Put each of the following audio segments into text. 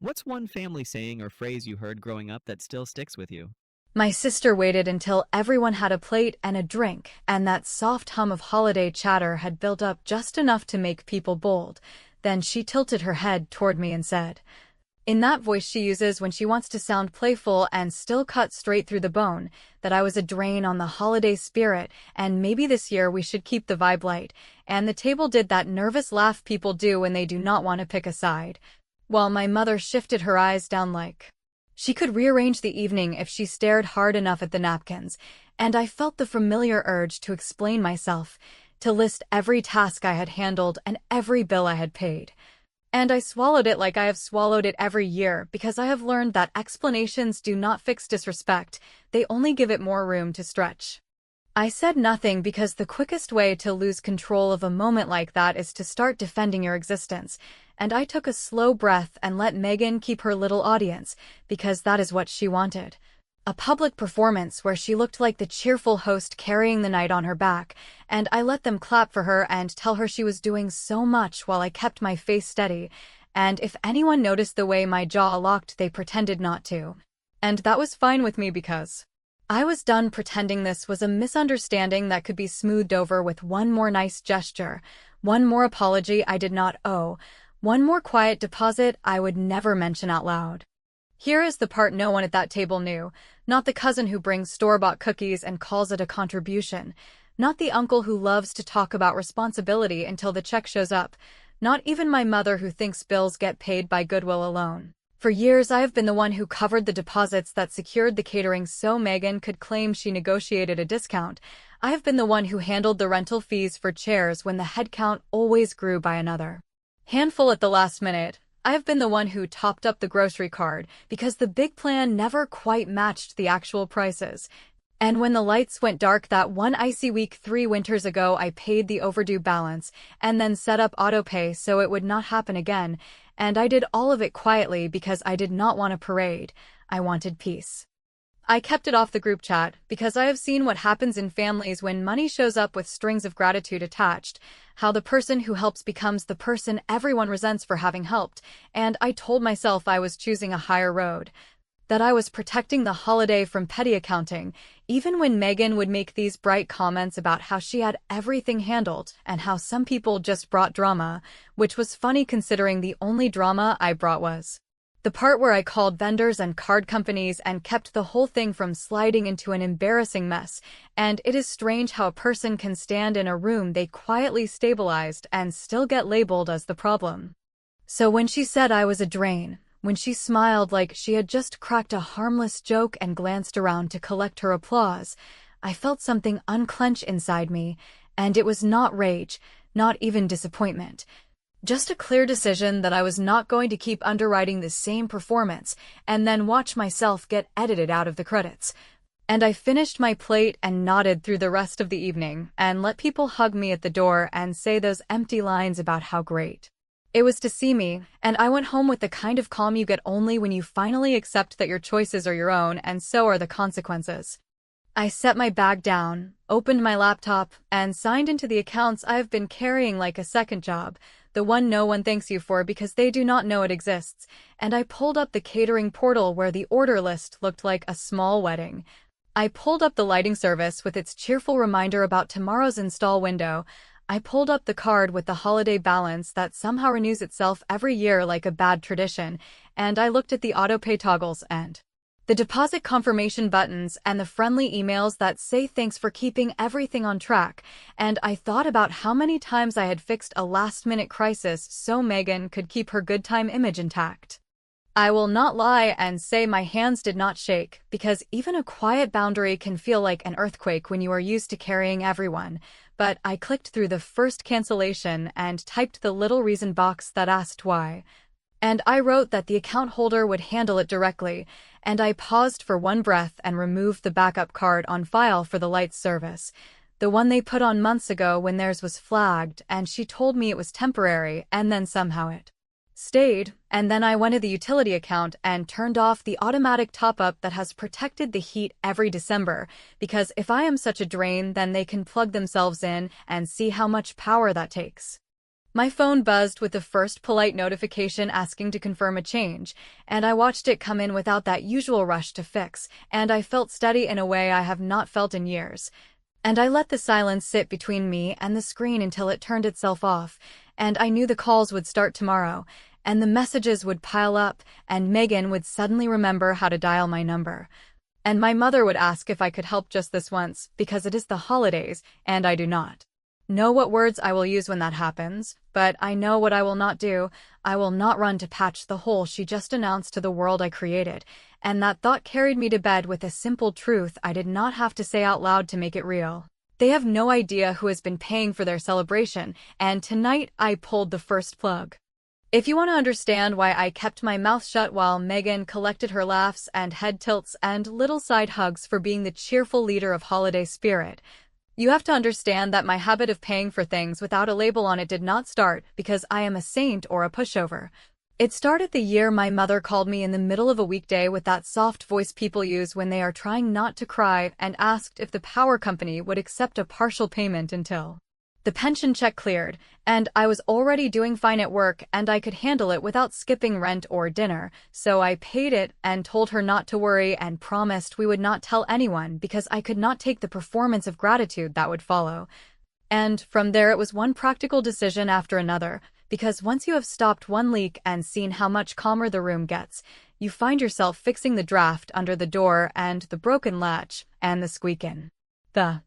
What's one family saying or phrase you heard growing up that still sticks with you? My sister waited until everyone had a plate and a drink, and that soft hum of holiday chatter had built up just enough to make people bold. Then she tilted her head toward me and said, in that voice she uses when she wants to sound playful and still cut straight through the bone, that I was a drain on the holiday spirit, and maybe this year we should keep the vibe light. And the table did that nervous laugh people do when they do not want to pick a side, while my mother shifted her eyes down like she could rearrange the evening if she stared hard enough at the napkins, and I felt the familiar urge to explain myself, to list every task I had handled and every bill I had paid. And I swallowed it like I have swallowed it every year, because I have learned that explanations do not fix disrespect, they only give it more room to stretch. I said nothing because the quickest way to lose control of a moment like that is to start defending your existence, and I took a slow breath and let Megan keep her little audience, because that is what she wanted. A public performance where she looked like the cheerful host carrying the night on her back, and I let them clap for her and tell her she was doing so much while I kept my face steady, and if anyone noticed the way my jaw locked, they pretended not to. And that was fine with me because I was done pretending this was a misunderstanding that could be smoothed over with one more nice gesture, one more apology I did not owe, one more quiet deposit I would never mention out loud. Here is the part no one at that table knew, not the cousin who brings store-bought cookies and calls it a contribution, not the uncle who loves to talk about responsibility until the check shows up, not even my mother who thinks bills get paid by goodwill alone. For years I have been the one who covered the deposits that secured the catering so Megan could claim she negotiated a discount. I have been the one who handled the rental fees for chairs when the headcount always grew by another handful at the last minute. I have been the one who topped up the grocery card because the big plan never quite matched the actual prices. And when the lights went dark that one icy week 3 winters ago, I paid the overdue balance and then set up autopay so it would not happen again. And I did all of it quietly because I did not want a parade. I wanted peace. I kept it off the group chat because I have seen what happens in families when money shows up with strings of gratitude attached, how the person who helps becomes the person everyone resents for having helped, and I told myself I was choosing a higher road, that I was protecting the holiday from petty accounting, even when Megan would make these bright comments about how she had everything handled and how some people just brought drama, which was funny considering the only drama I brought was the part where I called vendors and card companies and kept the whole thing from sliding into an embarrassing mess, and it is strange how a person can stand in a room they quietly stabilized and still get labeled as the problem. So when she said I was a drain, when she smiled like she had just cracked a harmless joke and glanced around to collect her applause, I felt something unclench inside me, and it was not rage, not even disappointment. Just a clear decision that I was not going to keep underwriting the same performance and then watch myself get edited out of the credits. And I finished my plate and nodded through the rest of the evening and let people hug me at the door and say those empty lines about how great it was to see me, and I went home with the kind of calm you get only when you finally accept that your choices are your own and so are the consequences. I set my bag down, opened my laptop, and signed into the accounts I have been carrying like a second job, the one no one thanks you for because they do not know it exists, and I pulled up the catering portal where the order list looked like a small wedding. I pulled up the lighting service with its cheerful reminder about tomorrow's install window. I pulled up the card with the holiday balance that somehow renews itself every year like a bad tradition, and I looked at the autopay toggles and the deposit confirmation buttons and the friendly emails that say thanks for keeping everything on track, and I thought about how many times I had fixed a last-minute crisis so Megan could keep her good time image intact. I will not lie and say my hands did not shake, because even a quiet boundary can feel like an earthquake when you are used to carrying everyone, but I clicked through the first cancellation and typed the little reason box that asked why. And I wrote that the account holder would handle it directly, and I paused for one breath and removed the backup card on file for the lights service, the one they put on months ago when theirs was flagged, and she told me it was temporary, and then somehow it stayed, and then I went to the utility account and turned off the automatic top-up that has protected the heat every December, because if I am such a drain, then they can plug themselves in and see how much power that takes. My phone buzzed with the first polite notification asking to confirm a change, and I watched it come in without that usual rush to fix, and I felt steady in a way I have not felt in years. And I let the silence sit between me and the screen until it turned itself off, and I knew the calls would start tomorrow, and the messages would pile up, and Megan would suddenly remember how to dial my number. And my mother would ask if I could help just this once, because it is the holidays, and I do not know what words I will use when that happens, but I know what I will not do. I will not run to patch the hole she just announced to the world I created, and that thought carried me to bed with a simple truth I did not have to say out loud to make it real. They have no idea who has been paying for their celebration, and tonight I pulled the first plug. If you want to understand why I kept my mouth shut while Megan collected her laughs and head tilts and little side hugs for being the cheerful leader of holiday spirit, you have to understand that my habit of paying for things without a label on it did not start because I am a saint or a pushover. It started the year my mother called me in the middle of a weekday with that soft voice people use when they are trying not to cry and asked if the power company would accept a partial payment until the pension check cleared, and I was already doing fine at work and I could handle it without skipping rent or dinner, so I paid it and told her not to worry and promised we would not tell anyone because I could not take the performance of gratitude that would follow. And from there it was one practical decision after another, because once you have stopped one leak and seen how much calmer the room gets, you find yourself fixing the draft under the door and the broken latch and the squeak in the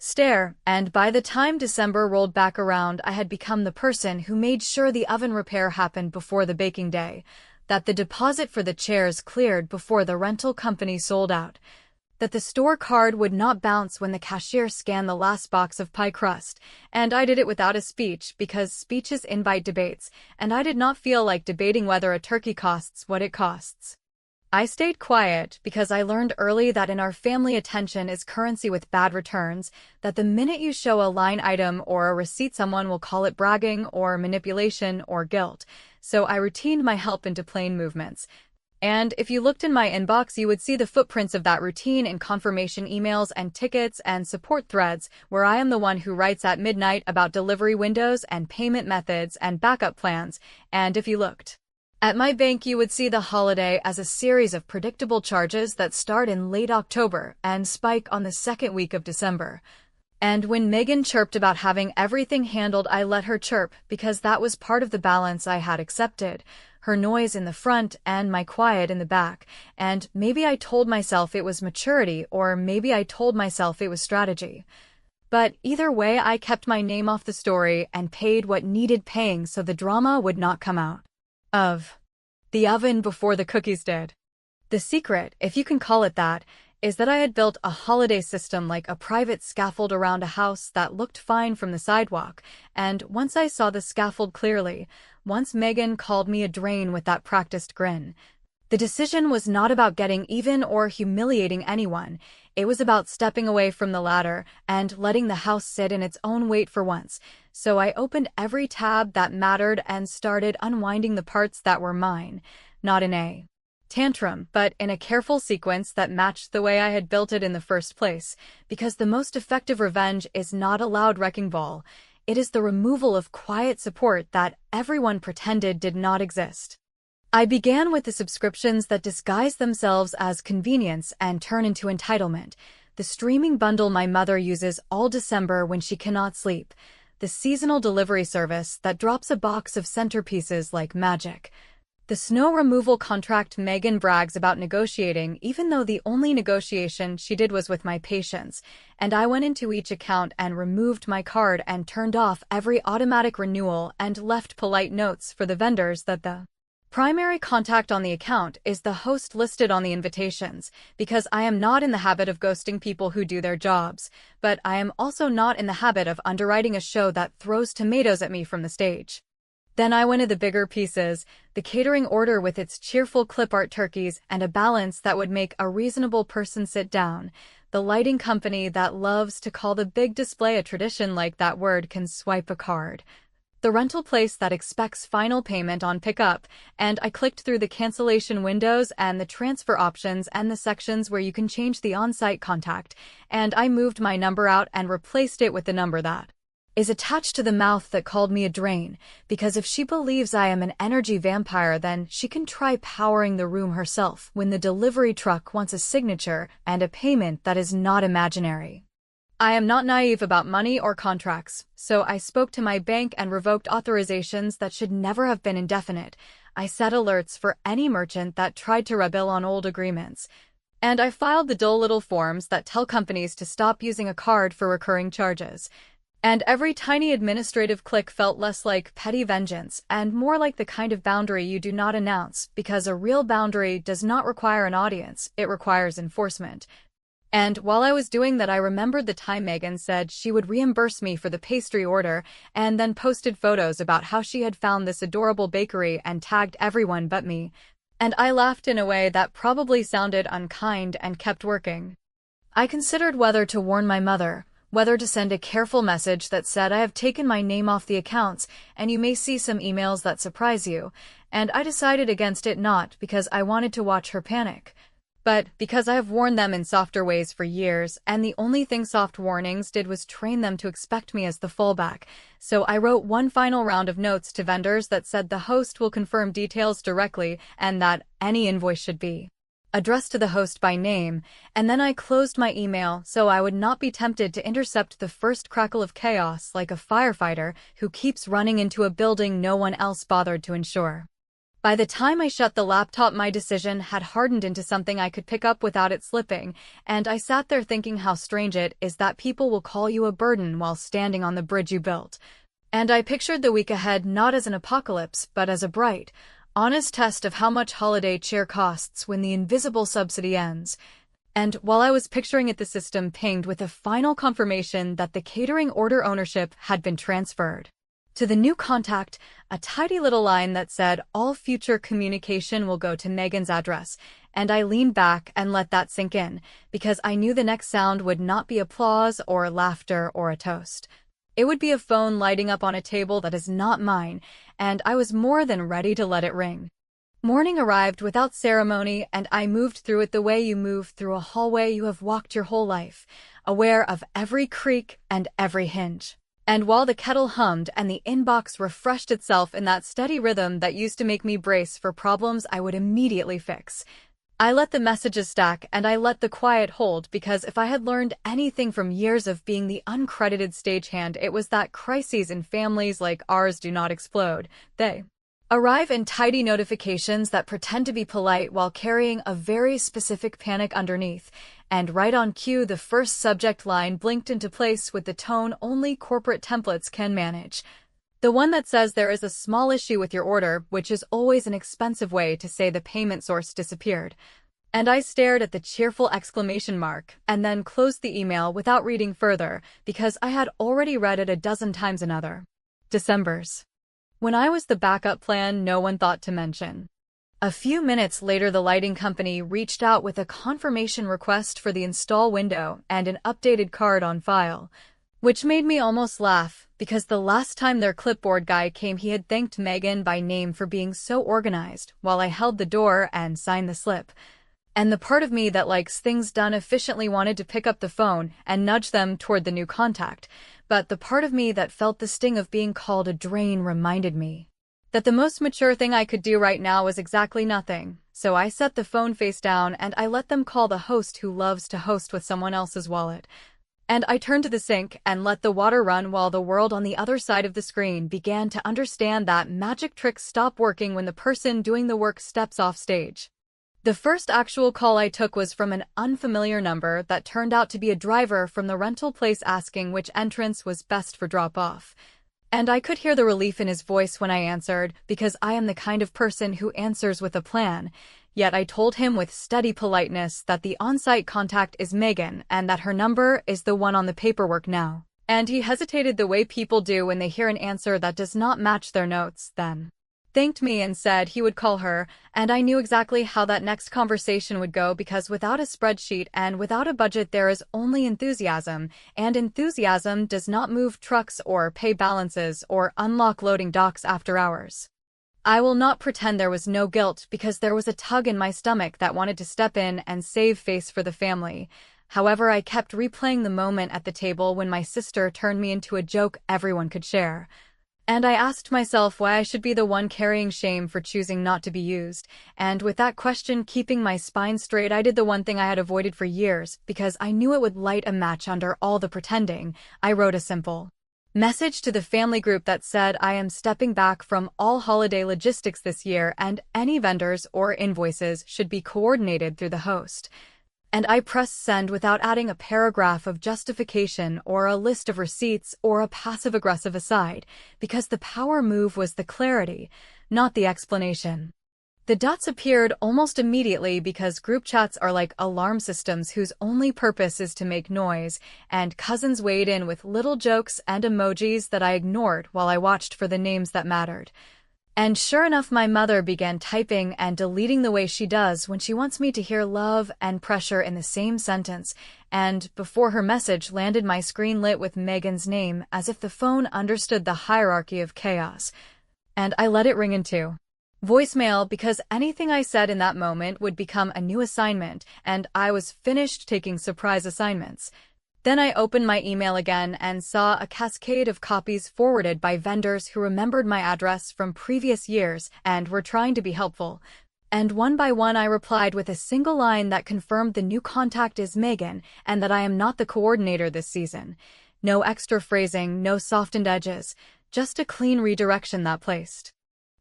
stair, and by the time December rolled back around, I had become the person who made sure the oven repair happened before the baking day, that the deposit for the chairs cleared before the rental company sold out, that the store card would not bounce when the cashier scanned the last box of pie crust, and I did it without a speech because speeches invite debates, and I did not feel like debating whether a turkey costs what it costs. I stayed quiet because I learned early that in our family attention is currency with bad returns, that the minute you show a line item or a receipt someone will call it bragging or manipulation or guilt, so I routined my help into plain movements. And if you looked in my inbox you would see the footprints of that routine in confirmation emails and tickets and support threads where I am the one who writes at midnight about delivery windows and payment methods and backup plans, and if you looked at my bank you would see the holiday as a series of predictable charges that start in late October and spike on the second week of December. And when Megan chirped about having everything handled I let her chirp because that was part of the balance I had accepted, her noise in the front and my quiet in the back, and maybe I told myself it was maturity or maybe I told myself it was strategy. But either way I kept my name off the story and paid what needed paying so the drama would not come out of the oven before the cookies did. The secret, if you can call it that, is that I had built a holiday system like a private scaffold around a house that looked fine from the sidewalk, and once I saw the scaffold clearly, once Megan called me a drain with that practiced grin, the decision was not about getting even or humiliating anyone. It was about stepping away from the ladder and letting the house sit in its own weight for once. So I opened every tab that mattered and started unwinding the parts that were mine, not in a tantrum, but in a careful sequence that matched the way I had built it in the first place, because the most effective revenge is not a loud wrecking ball. It is the removal of quiet support that everyone pretended did not exist. I began with the subscriptions that disguise themselves as convenience and turn into entitlement. The streaming bundle my mother uses all December when she cannot sleep. The seasonal delivery service that drops a box of centerpieces like magic. The snow removal contract Megan brags about negotiating even though the only negotiation she did was with my patience, and I went into each account and removed my card and turned off every automatic renewal and left polite notes for the vendors that the primary contact on the account is the host listed on the invitations, because I am not in the habit of ghosting people who do their jobs, but I am also not in the habit of underwriting a show that throws tomatoes at me from the stage. Then I went to the bigger pieces, the catering order with its cheerful clip art turkeys and a balance that would make a reasonable person sit down, the lighting company that loves to call the big display a tradition like that word can swipe a card, the rental place that expects final payment on pickup, and I clicked through the cancellation windows and the transfer options and the sections where you can change the on-site contact, and I moved my number out and replaced it with the number that is attached to the mouth that called me a drain, because if she believes I am an energy vampire, then she can try powering the room herself when the delivery truck wants a signature and a payment that is not imaginary. I am not naive about money or contracts, so I spoke to my bank and revoked authorizations that should never have been indefinite. I set alerts for any merchant that tried to rebel on old agreements. And I filed the dull little forms that tell companies to stop using a card for recurring charges. And every tiny administrative click felt less like petty vengeance and more like the kind of boundary you do not announce, because a real boundary does not require an audience, it requires enforcement. And while I was doing that, I remembered the time Megan said she would reimburse me for the pastry order, and then posted photos about how she had found this adorable bakery and tagged everyone but me. And I laughed in a way that probably sounded unkind and kept working. I considered whether to warn my mother, whether to send a careful message that said I have taken my name off the accounts and you may see some emails that surprise you, and I decided against it, not because I wanted to watch her panic, but because I have warned them in softer ways for years, and the only thing soft warnings did was train them to expect me as the fallback. So I wrote one final round of notes to vendors that said the host will confirm details directly and that any invoice should be addressed to the host by name, and then I closed my email so I would not be tempted to intercept the first crackle of chaos like a firefighter who keeps running into a building no one else bothered to ensure. By the time I shut the laptop, my decision had hardened into something I could pick up without it slipping, and I sat there thinking how strange it is that people will call you a burden while standing on the bridge you built. And I pictured the week ahead not as an apocalypse, but as a bright, honest test of how much holiday cheer costs when the invisible subsidy ends. And while I was picturing it, the system pinged with a final confirmation that the catering order ownership had been transferred to the new contact, a tidy little line that said all future communication will go to Megan's address, and I leaned back and let that sink in, because I knew the next sound would not be applause or laughter or a toast. It would be a phone lighting up on a table that is not mine, and I was more than ready to let it ring. Morning arrived without ceremony, and I moved through it the way you move through a hallway you have walked your whole life, aware of every creak and every hinge. And while the kettle hummed and the inbox refreshed itself in that steady rhythm that used to make me brace for problems I would immediately fix, I let the messages stack and I let the quiet hold, because if I had learned anything from years of being the uncredited stagehand, it was that crises in families like ours do not explode. They arrive in tidy notifications that pretend to be polite while carrying a very specific panic underneath, and right on cue the first subject line blinked into place with the tone only corporate templates can manage. The one that says there is a small issue with your order, which is always an expensive way to say the payment source disappeared. And I stared at the cheerful exclamation mark and then closed the email without reading further, because I had already read it a dozen times. Another December's. When I was the backup plan no one thought to mention. A few minutes later, the lighting company reached out with a confirmation request for the install window and an updated card on file, which made me almost laugh, because the last time their clipboard guy came he had thanked Megan by name for being so organized while I held the door and signed the slip. And the part of me that likes things done efficiently wanted to pick up the phone and nudge them toward the new contact, but the part of me that felt the sting of being called a drain reminded me that the most mature thing I could do right now was exactly nothing. So I set the phone face down and I let them call the host who loves to host with someone else's wallet. And I turned to the sink and let the water run while the world on the other side of the screen began to understand that magic tricks stop working when the person doing the work steps off stage. The first actual call I took was from an unfamiliar number that turned out to be a driver from the rental place asking which entrance was best for drop-off. And I could hear the relief in his voice when I answered, because I am the kind of person who answers with a plan. Yet I told him with steady politeness that the on-site contact is Megan and that her number is the one on the paperwork now. And he hesitated the way people do when they hear an answer that does not match their notes, then thanked me and said he would call her, and I knew exactly how that next conversation would go, because without a spreadsheet and without a budget there is only enthusiasm, and enthusiasm does not move trucks or pay balances or unlock loading docks after hours. I will not pretend there was no guilt, because there was a tug in my stomach that wanted to step in and save face for the family. However, I kept replaying the moment at the table when my sister turned me into a joke everyone could share. And I asked myself why I should be the one carrying shame for choosing not to be used. And with that question keeping my spine straight, I did the one thing I had avoided for years, because I knew it would light a match under all the pretending. I wrote a simple message to the family group that said I am stepping back from all holiday logistics this year and any vendors or invoices should be coordinated through the host. And I pressed send without adding a paragraph of justification or a list of receipts or a passive-aggressive aside, because the power move was the clarity, not the explanation. The dots appeared almost immediately because group chats are like alarm systems whose only purpose is to make noise, and cousins weighed in with little jokes and emojis that I ignored while I watched for the names that mattered. And sure enough, my mother began typing and deleting the way she does when she wants me to hear love and pressure in the same sentence, and before her message landed, my screen lit with Megan's name as if the phone understood the hierarchy of chaos. And I let it ring into voicemail because anything I said in that moment would become a new assignment, and I was finished taking surprise assignments. Then I opened my email again and saw a cascade of copies forwarded by vendors who remembered my address from previous years and were trying to be helpful. And one by one I replied with a single line that confirmed the new contact is Megan and that I am not the coordinator this season. No extra phrasing, no softened edges, just a clean redirection that placed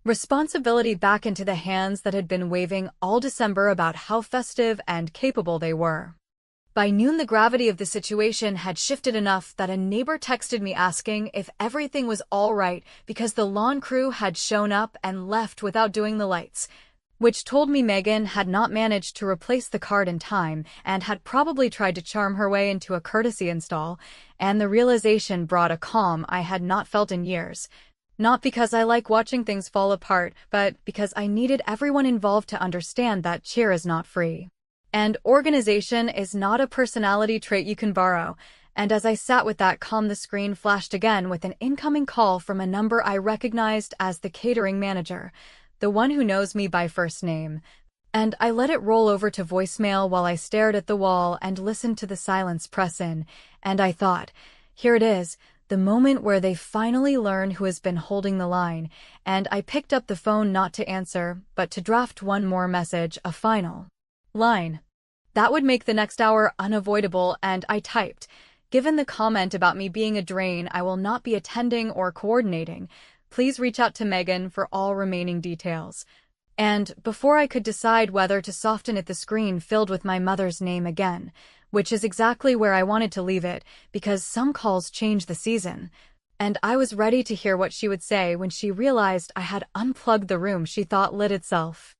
responsibility back into the hands that had been waving all December about how festive and capable they were. By noon, the gravity of the situation had shifted enough that a neighbor texted me asking if everything was all right because the lawn crew had shown up and left without doing the lights, which told me Megan had not managed to replace the card in time and had probably tried to charm her way into a courtesy install, and the realization brought a calm I had not felt in years. Not because I like watching things fall apart, but because I needed everyone involved to understand that cheer is not free. And organization is not a personality trait you can borrow. And as I sat with that calm, the screen flashed again with an incoming call from a number I recognized as the catering manager, the one who knows me by first name. And I let it roll over to voicemail while I stared at the wall and listened to the silence press in. And I thought, here it is, the moment where they finally learn who has been holding the line. And I picked up the phone not to answer, but to draft one more message, a final line that would make the next hour unavoidable, and I typed, given the comment about me being a drain, I will not be attending or coordinating. Please reach out to Megan for all remaining details. And before I could decide whether to soften it, the screen filled with my mother's name again, which is exactly where I wanted to leave it, because some calls change the season. And I was ready to hear what she would say when she realized I had unplugged the room she thought lit itself.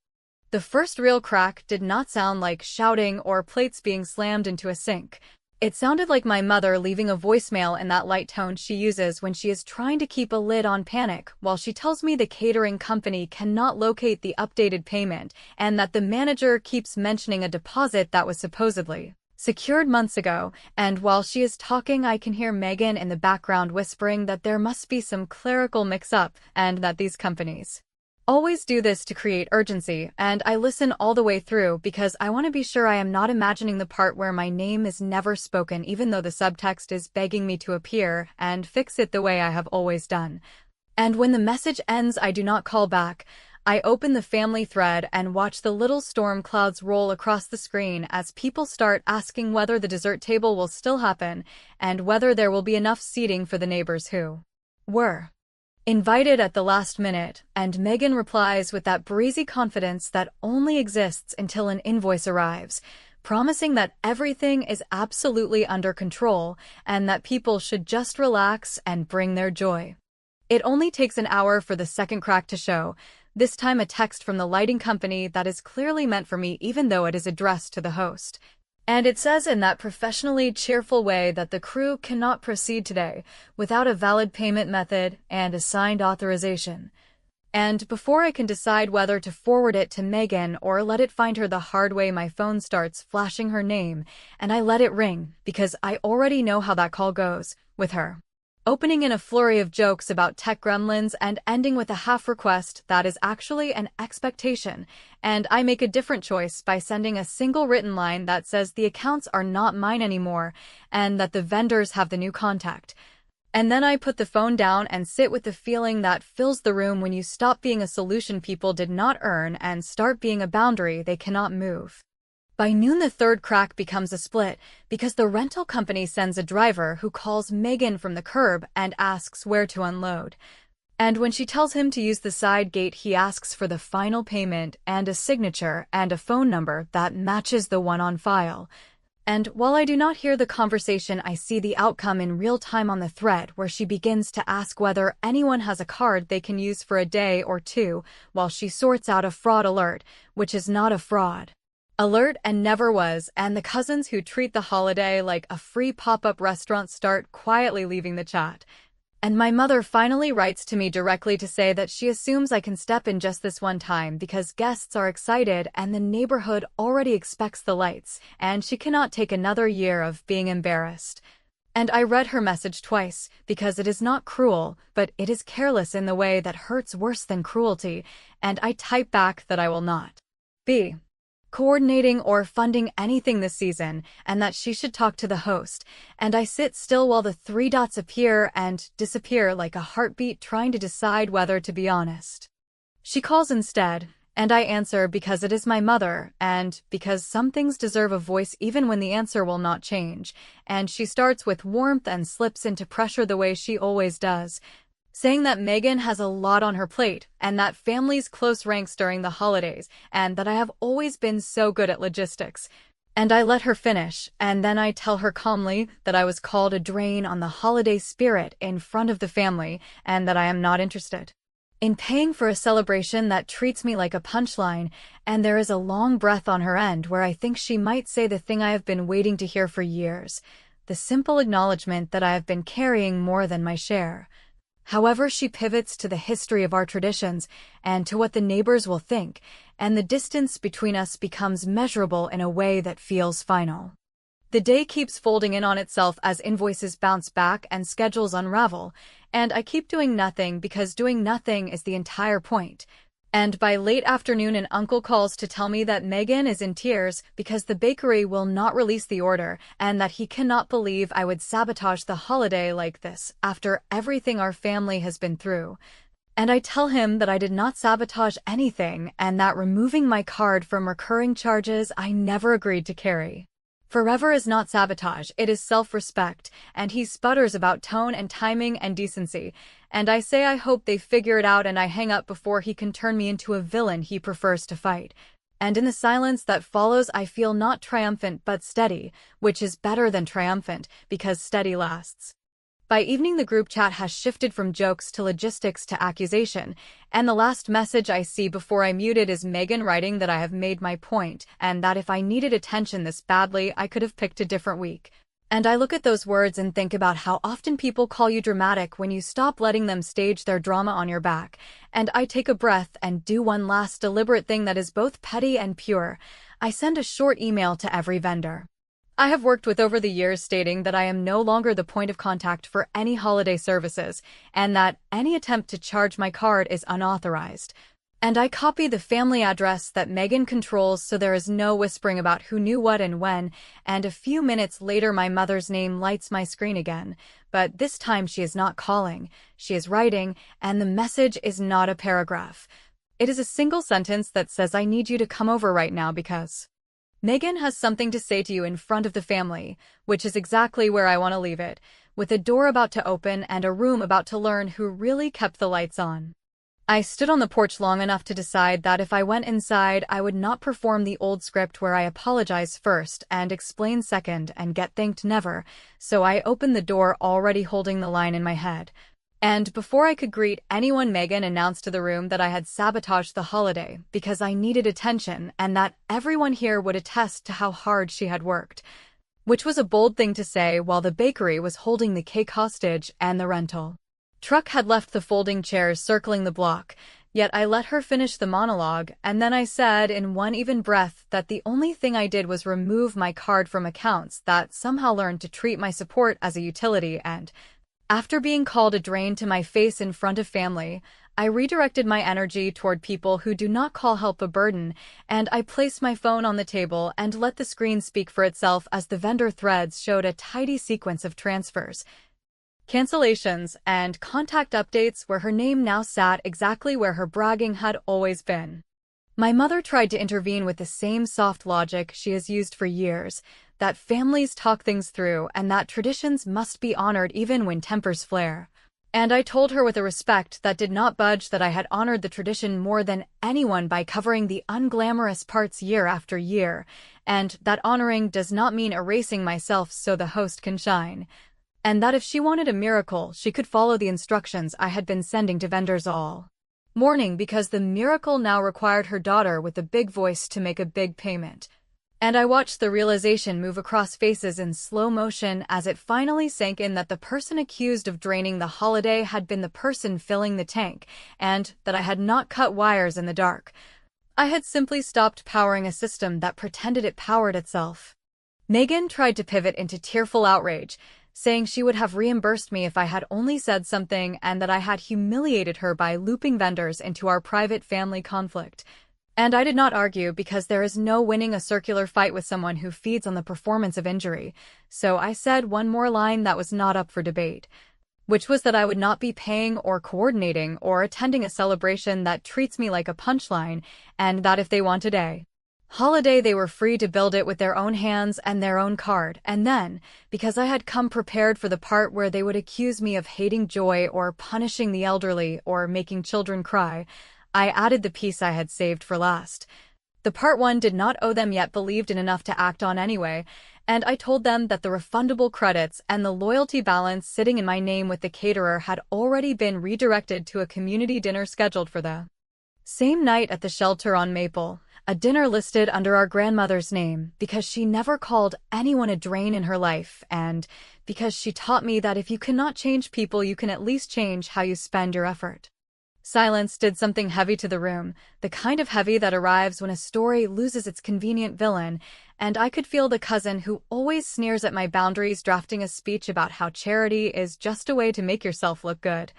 The first real crack did not sound like shouting or plates being slammed into a sink. It sounded like my mother leaving a voicemail in that light tone she uses when she is trying to keep a lid on panic, while she tells me the catering company cannot locate the updated payment and that the manager keeps mentioning a deposit that was supposedly secured months ago. And while she is talking, I can hear Megan in the background whispering that there must be some clerical mix-up and that these companies always do this to create urgency, and I listen all the way through because I want to be sure I am not imagining the part where my name is never spoken even though the subtext is begging me to appear and fix it the way I have always done. And when the message ends, I do not call back. I open the family thread and watch the little storm clouds roll across the screen as people start asking whether the dessert table will still happen and whether there will be enough seating for the neighbors who were invited at the last minute, and Megan replies with that breezy confidence that only exists until an invoice arrives, promising that everything is absolutely under control and that people should just relax and bring their joy. It only takes an hour for the second crack to show, this time a text from the lighting company that is clearly meant for me even though it is addressed to the host. And it says in that professionally cheerful way that the crew cannot proceed today without a valid payment method and a signed authorization. And before I can decide whether to forward it to Megan or let it find her the hard way, my phone starts flashing her name, and I let it ring because I already know how that call goes with her. opening in a flurry of jokes about tech gremlins and ending with a half request that is actually an expectation, and I make a different choice by sending a single written line that says the accounts are not mine anymore and that the vendors have the new contact. And then I put the phone down and sit with the feeling that fills the room when you stop being a solution people did not earn and start being a boundary they cannot move. By noon, the third crack becomes a split because the rental company sends a driver who calls Megan from the curb and asks where to unload. And when she tells him to use the side gate, he asks for the final payment and a signature and a phone number that matches the one on file. And while I do not hear the conversation, I see the outcome in real time on the thread where she begins to ask whether anyone has a card they can use for a day or two while she sorts out a fraud alert, which is not a fraud alert and never was, and the cousins who treat the holiday like a free pop-up restaurant start quietly leaving the chat. And my mother finally writes to me directly to say that she assumes I can step in just this one time because guests are excited and the neighborhood already expects the lights, and she cannot take another year of being embarrassed. And I read her message twice because it is not cruel, but it is careless in the way that hurts worse than cruelty, and I type back that I will not be coordinating or funding anything this season, and that she should talk to the host, and I sit still while the three dots appear and disappear like a heartbeat trying to decide whether to be honest. She calls instead, and I answer because it is my mother, and because some things deserve a voice even when the answer will not change, and she starts with warmth and slips into pressure the way she always does, saying that Megan has a lot on her plate and that family's close ranks during the holidays and that I have always been so good at logistics. And I let her finish, and then I tell her calmly that I was called a drain on the holiday spirit in front of the family and that I am not interested in paying for a celebration that treats me like a punchline, and there is a long breath on her end where I think she might say the thing I have been waiting to hear for years, the simple acknowledgement that I have been carrying more than my share. However, she pivots to the history of our traditions and to what the neighbors will think, and the distance between us becomes measurable in a way that feels final. The day keeps folding in on itself as invoices bounce back and schedules unravel, and I keep doing nothing because doing nothing is the entire point. And by late afternoon, an uncle calls to tell me that Megan is in tears because the bakery will not release the order and that he cannot believe I would sabotage the holiday like this after everything our family has been through. And I tell him that I did not sabotage anything and that removing my card from recurring charges I never agreed to carry. Forever is not sabotage, it is self-respect, and he sputters about tone and timing and decency, and I say I hope they figure it out, and I hang up before he can turn me into a villain he prefers to fight. And in the silence that follows, I feel not triumphant but steady, which is better than triumphant, because steady lasts. By evening, the group chat has shifted from jokes to logistics to accusation, and the last message I see before I mute it is Megan writing that I have made my point, and that if I needed attention this badly, I could have picked a different week. And I look at those words and think about how often people call you dramatic when you stop letting them stage their drama on your back, and I take a breath and do one last deliberate thing that is both petty and pure. I send a short email to every vendor I have worked with over the years stating that I am no longer the point of contact for any holiday services, and that any attempt to charge my card is unauthorized. And I copy the family address that Megan controls so there is no whispering about who knew what and when, and a few minutes later my mother's name lights my screen again. But this time she is not calling, she is writing, and the message is not a paragraph. It is a single sentence that says, "I need you to come over right now because Megan has something to say to you in front of the family," which is exactly where I want to leave it, with a door about to open and a room about to learn who really kept the lights on. I stood on the porch long enough to decide that if I went inside, I would not perform the old script where I apologize first and explain second and get thanked never, so I opened the door already holding the line in my head. And before I could greet anyone, Megan announced to the room that I had sabotaged the holiday because I needed attention and that everyone here would attest to how hard she had worked, which was a bold thing to say while the bakery was holding the cake hostage and the rental truck had left the folding chairs circling the block. Yet I let her finish the monologue, and then I said in one even breath that the only thing I did was remove my card from accounts that somehow learned to treat my support as a utility, and After being called a drain to my face in front of family, I redirected my energy toward people who do not call help a burden, and I placed my phone on the table and let the screen speak for itself as the vendor threads showed a tidy sequence of transfers, cancellations, and contact updates where her name now sat exactly where her bragging had always been. My mother tried to intervene with the same soft logic she has used for years, that families talk things through and that traditions must be honored even when tempers flare. And I told her with a respect that did not budge that I had honored the tradition more than anyone by covering the unglamorous parts year after year, and that honoring does not mean erasing myself so the host can shine. And that if she wanted a miracle, she could follow the instructions I had been sending to vendors all morning, because the miracle now required her daughter with a big voice to make a big payment. And I watched the realization move across faces in slow motion as it finally sank in that the person accused of draining the holiday had been the person filling the tank, and that I had not cut wires in the dark. I had simply stopped powering a system that pretended it powered itself. Megan tried to pivot into tearful outrage, saying she would have reimbursed me if I had only said something and that I had humiliated her by looping vendors into our private family conflict. And I did not argue because there is no winning a circular fight with someone who feeds on the performance of injury, so I said one more line that was not up for debate, which was that I would not be paying or coordinating or attending a celebration that treats me like a punchline, and that if they wanted a holiday they were free to build it with their own hands and their own card. And then, because I had come prepared for the part where they would accuse me of hating joy or punishing the elderly or making children cry, I added the piece I had saved for last. The part one did not owe them yet believed in enough to act on anyway, and I told them that the refundable credits and the loyalty balance sitting in my name with the caterer had already been redirected to a community dinner scheduled for the same night at the shelter on Maple, a dinner listed under our grandmother's name because she never called anyone a drain in her life, and because she taught me that if you cannot change people, you can at least change how you spend your effort. Silence did something heavy to the room, the kind of heavy that arrives when a story loses its convenient villain, and I could feel the cousin who always sneers at my boundaries drafting a speech about how charity is just a way to make yourself look good.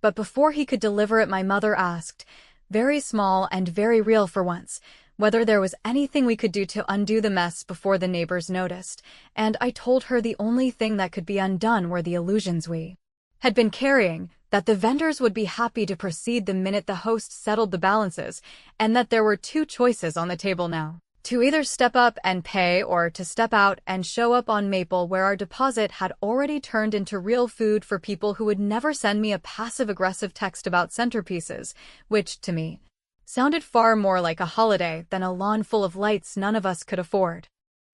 But before he could deliver it, my mother asked, very small and very real for once, whether there was anything we could do to undo the mess before the neighbors noticed, and I told her the only thing that could be undone were the illusions we had been carrying, that the vendors would be happy to proceed the minute the host settled the balances, and that there were two choices on the table now: to either step up and pay or to step out and show up on Maple, where our deposit had already turned into real food for people who would never send me a passive-aggressive text about centerpieces, which, to me, sounded far more like a holiday than a lawn full of lights none of us could afford.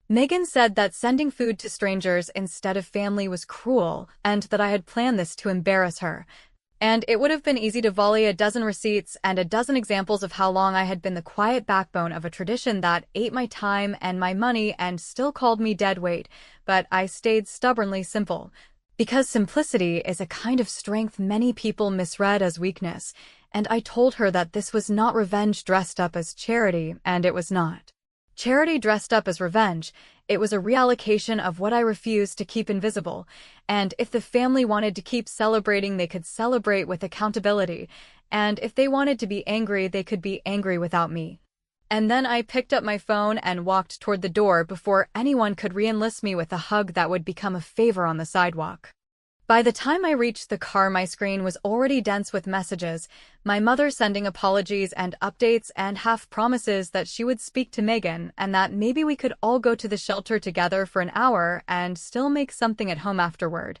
Megan said that sending food to strangers instead of family was cruel, and that I had planned this to embarrass her. And it would have been easy to volley a dozen receipts and a dozen examples of how long I had been the quiet backbone of a tradition that ate my time and my money and still called me dead weight, but I stayed stubbornly simple. Because simplicity is a kind of strength many people misread as weakness, and I told her that this was not revenge dressed up as charity, and it was not charity dressed up as revenge. It was a reallocation of what I refused to keep invisible, and if the family wanted to keep celebrating, they could celebrate with accountability, and if they wanted to be angry, they could be angry without me. And then I picked up my phone and walked toward the door before anyone could re-enlist me with a hug that would become a favor on the sidewalk. By the time I reached the car, my screen was already dense with messages, my mother sending apologies and updates and half promises that she would speak to Megan and that maybe we could all go to the shelter together for an hour and still make something at home afterward.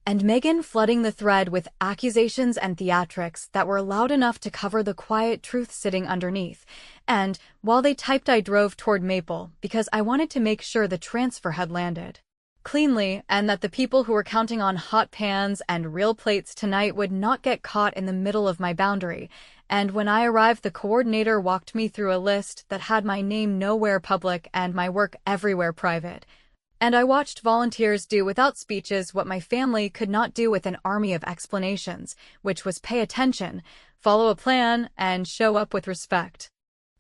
And Megan flooding the thread with accusations and theatrics that were loud enough to cover the quiet truth sitting underneath. And while they typed, I drove toward Maple because I wanted to make sure the transfer had landed cleanly, and that the people who were counting on hot pans and real plates tonight would not get caught in the middle of my boundary. And when I arrived, the coordinator walked me through a list that had my name nowhere public and my work everywhere private. And I watched volunteers do without speeches what my family could not do with an army of explanations, which was pay attention, follow a plan, and show up with respect.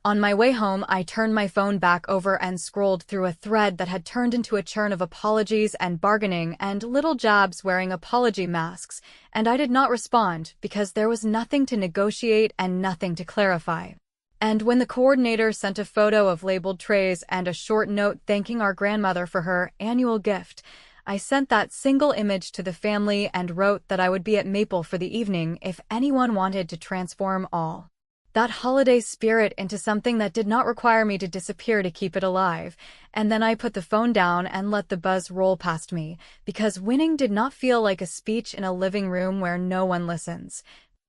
On my way home, I turned my phone back over and scrolled through a thread that had turned into a churn of apologies and bargaining and little jabs wearing apology masks, and I did not respond because there was nothing to negotiate and nothing to clarify. And when the coordinator sent a photo of labeled trays and a short note thanking our grandmother for her annual gift, I sent that single image to the family and wrote that I would be at Maple for the evening if anyone wanted to transform all that holiday spirit into something that did not require me to disappear to keep it alive, and then I put the phone down and let the buzz roll past me, because winning did not feel like a speech in a living room where no one listens.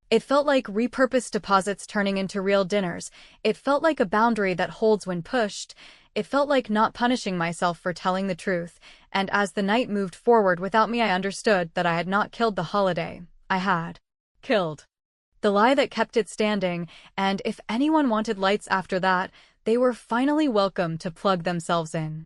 It felt like repurposed deposits turning into real dinners. It felt like a boundary that holds when pushed. It felt like not punishing myself for telling the truth, and as the night moved forward without me, I understood that I had not killed the holiday. I had killed the lie that kept it standing, and if anyone wanted lights after that, they were finally welcome to plug themselves in.